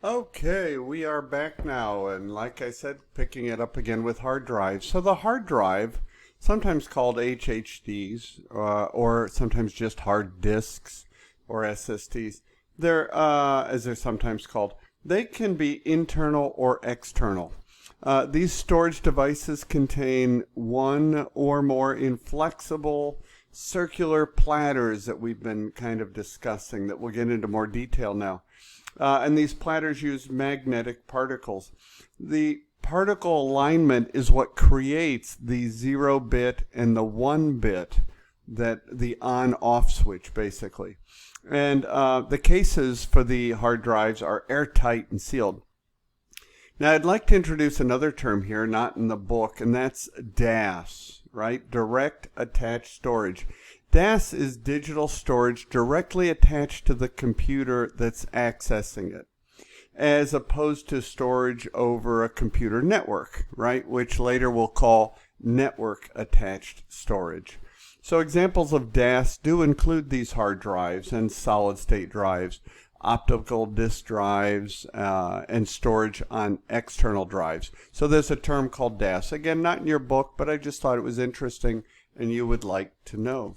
Okay, we are back now, and like I said, picking it up again with hard drives. So the hard drive, sometimes called HHDs, or sometimes just hard disks or SSDs, as they're sometimes called, they can be internal or external. These storage devices contain one or more inflexible circular platters that we've been kind of discussing that we'll get into more detail now. And these platters use magnetic particles. The particle alignment is what creates the 0 bit and the 1 bit, that the on-off switch, basically. And the cases for the hard drives are airtight and sealed. Now, I'd like to introduce another term here, not in the book, and that's DAS, right? Direct Attached Storage. DAS is digital storage directly attached to the computer that's accessing it, as opposed to storage over a computer network, right? Which later we'll call network attached storage. So examples of DAS do include these hard drives and solid state drives, optical disk drives, and storage on external drives. So there's a term called DAS. Again, not in your book, but I just thought it was interesting and you would like to know.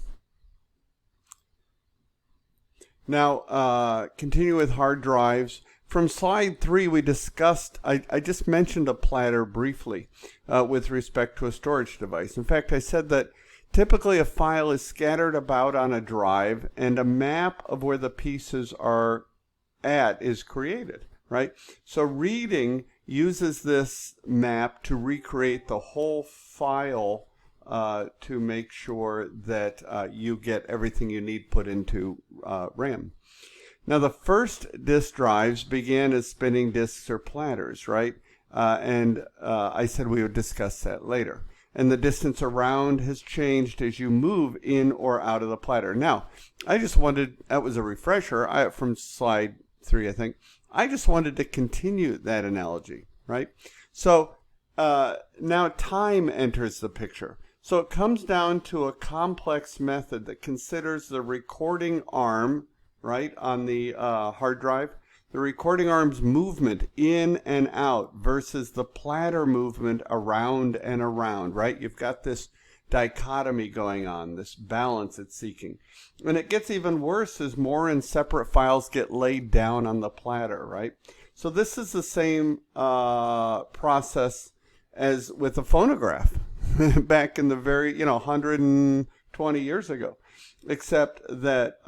Now, continue with hard drives. From slide 3, we discussed, I just mentioned a platter briefly with respect to a storage device. In fact, I said that typically a file is scattered about on a drive and a map of where the pieces are at is created, right? So reading uses this map to recreate the whole file to make sure that you get everything you need put into RAM. Now, the first disk drives began as spinning disks or platters, right? I said we would discuss that later. And the distance around has changed as you move in or out of the platter. Now, I just wanted, that was a refresher from slide 3, I think. I just wanted to continue that analogy, right? So now time enters the picture. So it comes down to a complex method that considers the recording arm, right, on the hard drive, the recording arm's movement in and out versus the platter movement around and around, right? You've got this dichotomy going on, this balance it's seeking. And it gets even worse as more and separate files get laid down on the platter, right? So this is the same process as with a phonograph back in the very, 120 years ago, except there,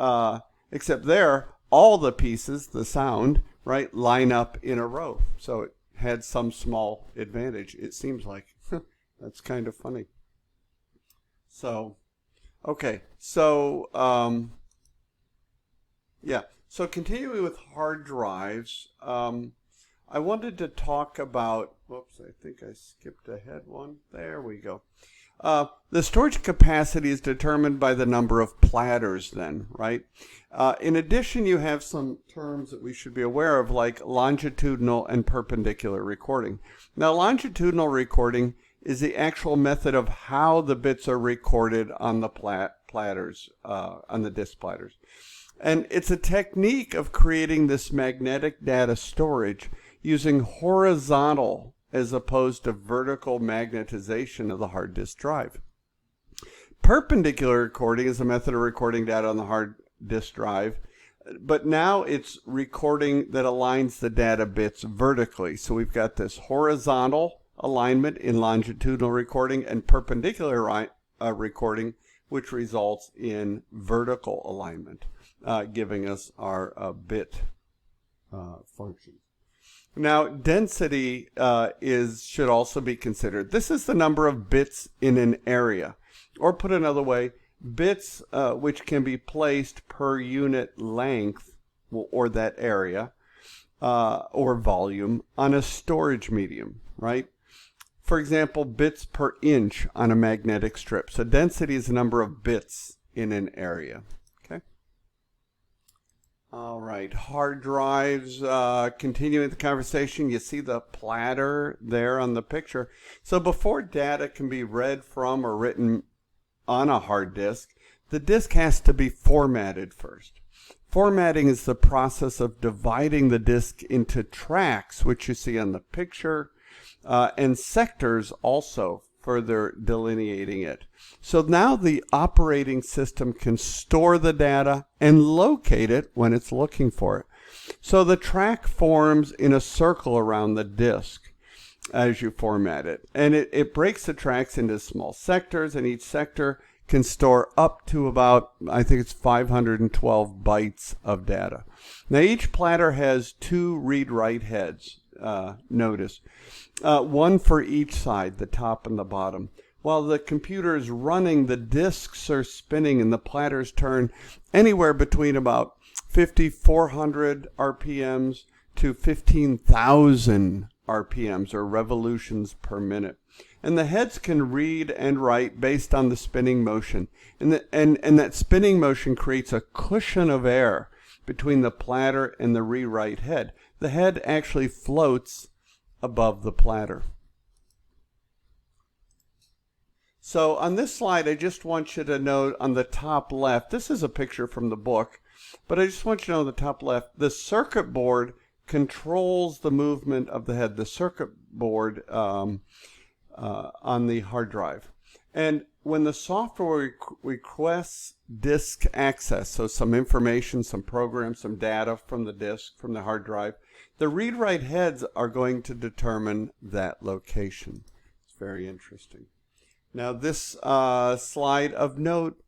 all the pieces, the sound, right, line up in a row. So it had some small advantage, it seems like. That's kind of funny. So, okay, so, so continuing with hard drives, I wanted to talk about, whoops, I think I skipped ahead one. There we go. The storage capacity is determined by the number of platters then, right? In addition, you have some terms that we should be aware of, like longitudinal and perpendicular recording. Now, longitudinal recording is the actual method of how the bits are recorded on the platters, on the disk platters. And it's a technique of creating this magnetic data storage using horizontal as opposed to vertical magnetization of the hard disk drive. Perpendicular recording is a method of recording data on the hard disk drive, but now it's recording that aligns the data bits vertically. So we've got this horizontal alignment in longitudinal recording and perpendicular recording, which results in vertical alignment, giving us our bit function. Now, density should also be considered. This is the number of bits in an area, or put another way, bits which can be placed per unit length, or that area, or volume, on a storage medium, right? For example, bits per inch on a magnetic strip. So density is the number of bits in an area. Okay. All right, hard drives, continuing the conversation, you see the platter there on the picture. So before data can be read from or written on a hard disk, the disk has to be formatted first. Formatting is the process of dividing the disk into tracks, which you see on the picture, and sectors also, further delineating it. So now the operating system can store the data and locate it when it's looking for it. So the track forms in a circle around the disk as you format it. And it breaks the tracks into small sectors, and each sector can store up to about, I think it's 512 bytes of data. Now each platter has two read-write heads, notice. One for each side, the top and the bottom. While the computer is running, the disks are spinning and the platters turn anywhere between about 5,400 RPMs to 15,000 RPMs, or revolutions per minute. And the heads can read and write based on the spinning motion. And that spinning motion creates a cushion of air between the platter and the rewrite head. The head actually floats above the platter. So on this slide, I just want you to note on the top left, this is a picture from the book, but I just want you to know on the top left, the circuit board controls the movement of the head, the circuit board on the hard drive. And when the software requests disk access, so some information, some program, some data from the disk, from the hard drive, the read-write heads are going to determine that location. It's very interesting. Now this slide of note,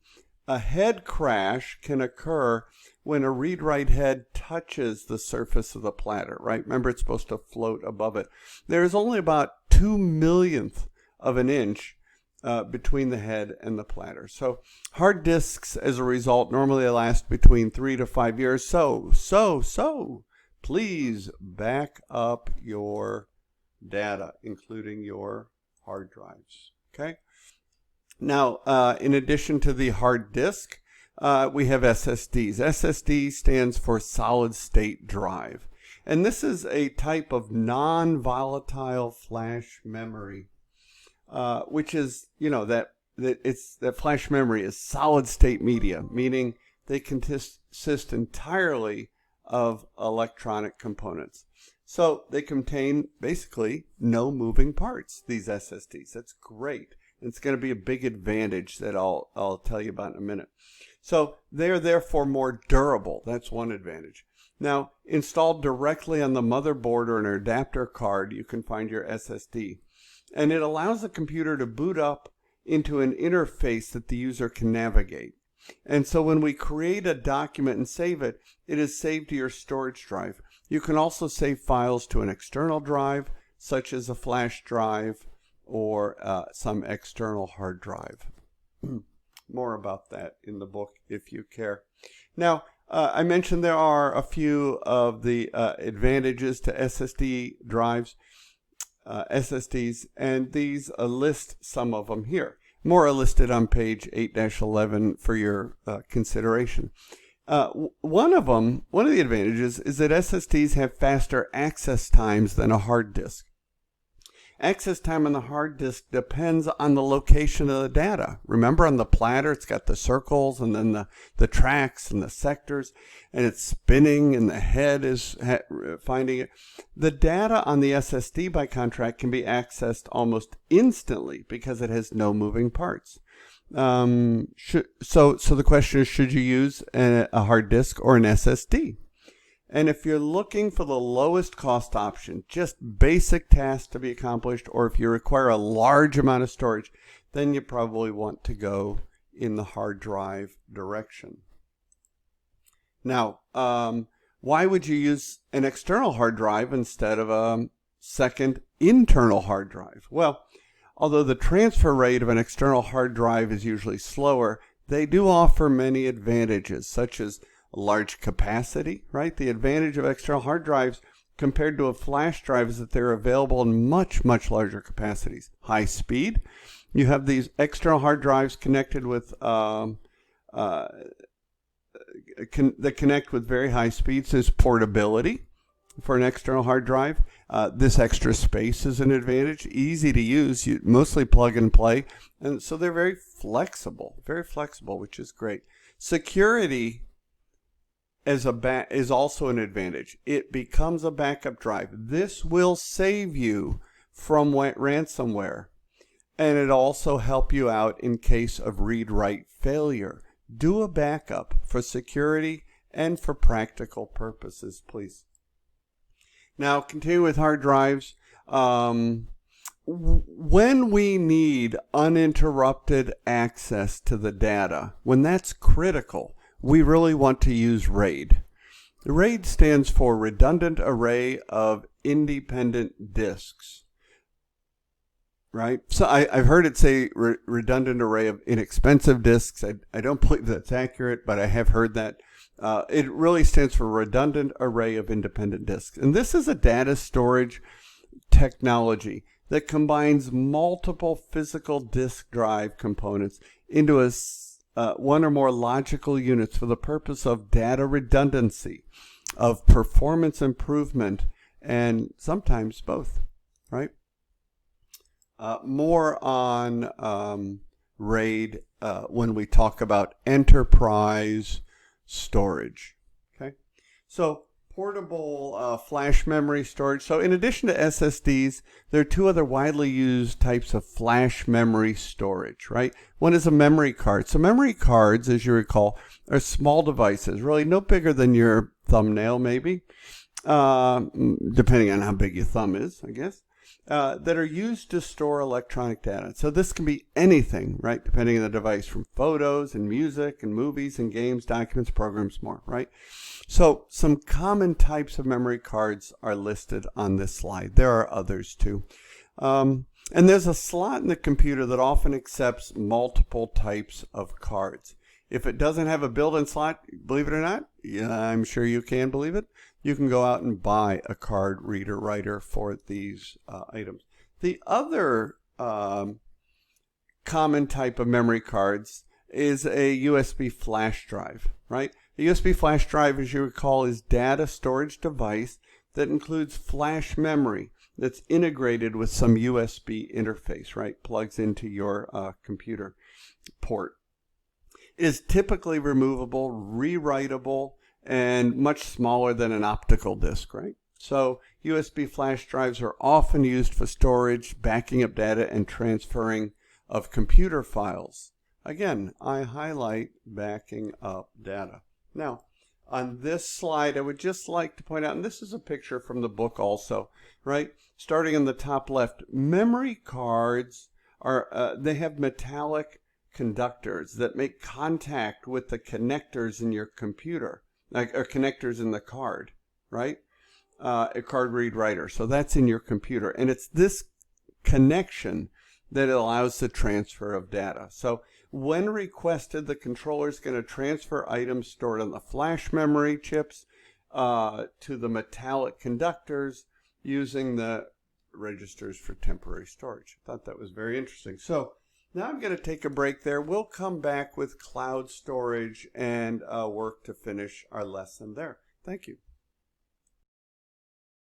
a head crash can occur when a read-write head touches the surface of the platter, right? Remember, it's supposed to float above it. There's only about 2/millionth of an inch between the head and the platter. So hard disks, as a result, normally last between 3 to 5 years. So please back up your data, including your hard drives, okay? Now, in addition to the hard disk, we have SSDs. SSD stands for solid state drive. And this is a type of non-volatile flash memory, which is, that flash memory is solid state media, meaning they consist entirely of electronic components. So they contain basically no moving parts, these SSDs. That's great. It's going to be a big advantage that I'll tell you about in a minute. So they're therefore more durable. That's one advantage. Now, installed directly on the motherboard or an adapter card, you can find your SSD. And it allows the computer to boot up into an interface that the user can navigate. And so when we create a document and save it, it is saved to your storage drive. You can also save files to an external drive, such as a flash drive or some external hard drive. More about that in the book if you care. Now, I mentioned there are a few of the advantages to SSD drives, SSDs, and these list some of them here. More are listed on page 8-11 for your consideration. One of the advantages is that SSDs have faster access times than a hard disk. Access time on the hard disk depends on the location of the data. Remember, on the platter, it's got the circles and then the tracks and the sectors, and it's spinning and the head is finding it. The data on the SSD, by contrast, can be accessed almost instantly because it has no moving parts. So the question is, should you use a hard disk or an SSD? And if you're looking for the lowest cost option, just basic tasks to be accomplished, or if you require a large amount of storage, then you probably want to go in the hard drive direction. Now, why would you use an external hard drive instead of a second internal hard drive? Well, although the transfer rate of an external hard drive is usually slower, they do offer many advantages, such as large capacity, right? The advantage of external hard drives compared to a flash drive is that they're available in much, much larger capacities. High speed. You have these external hard drives connected with that connect with very high speeds. There's portability for an external hard drive. This extra space is an advantage. Easy to use. You mostly plug and play, and so they're very flexible, which is great. Security is also an advantage. It becomes a backup drive. This will save you from ransomware, and it also help you out in case of read-write failure. Do a backup for security and for practical purposes, please. Now, continue with hard drives. When we need uninterrupted access to the data, when that's critical, we really want to use RAID. RAID stands for Redundant Array of Independent Disks, right? So I've heard it say redundant array of inexpensive disks. I don't believe that's accurate, but I have heard that. It really stands for Redundant Array of Independent Disks. And this is a data storage technology that combines multiple physical disk drive components into one or more logical units for the purpose of data redundancy, of performance improvement, and sometimes both, right? More on RAID when we talk about enterprise storage. Okay, so portable flash memory storage. So in addition to SSDs, there are two other widely used types of flash memory storage, right? One is a memory card. So memory cards, as you recall, are small devices, really no bigger than your thumbnail maybe, depending on how big your thumb is, I guess, that are used to store electronic data. So this can be anything, right, depending on the device, from photos and music and movies and games, documents, programs, more, right? So some common types of memory cards are listed on this slide. There are others too. And there's a slot in the computer that often accepts multiple types of cards. If it doesn't have a built-in slot, believe it or not, yeah, I'm sure you can believe it, you can go out and buy a card reader writer for these items. The other common type of memory cards is a USB flash drive, right? A USB flash drive, as you recall, is data storage device that includes flash memory that's integrated with some USB interface, right? Plugs into your computer port. It is typically removable, rewritable, and much smaller than an optical disc, right? So USB flash drives are often used for storage, backing up data, and transferring of computer files. Again, I highlight backing up data. Now, on this slide, I would just like to point out, and this is a picture from the book also, right? Starting in the top left, memory cards are, they have metallic conductors that make contact with the connectors in your computer, or connectors in the card, right? A card read writer. So that's in your computer. And it's this connection that allows the transfer of data. So when requested, the controller is going to transfer items stored on the flash memory chips to the metallic conductors using the registers for temporary storage. I thought that was very interesting. So now I'm going to take a break there. We'll come back with cloud storage and work to finish our lesson there. Thank you.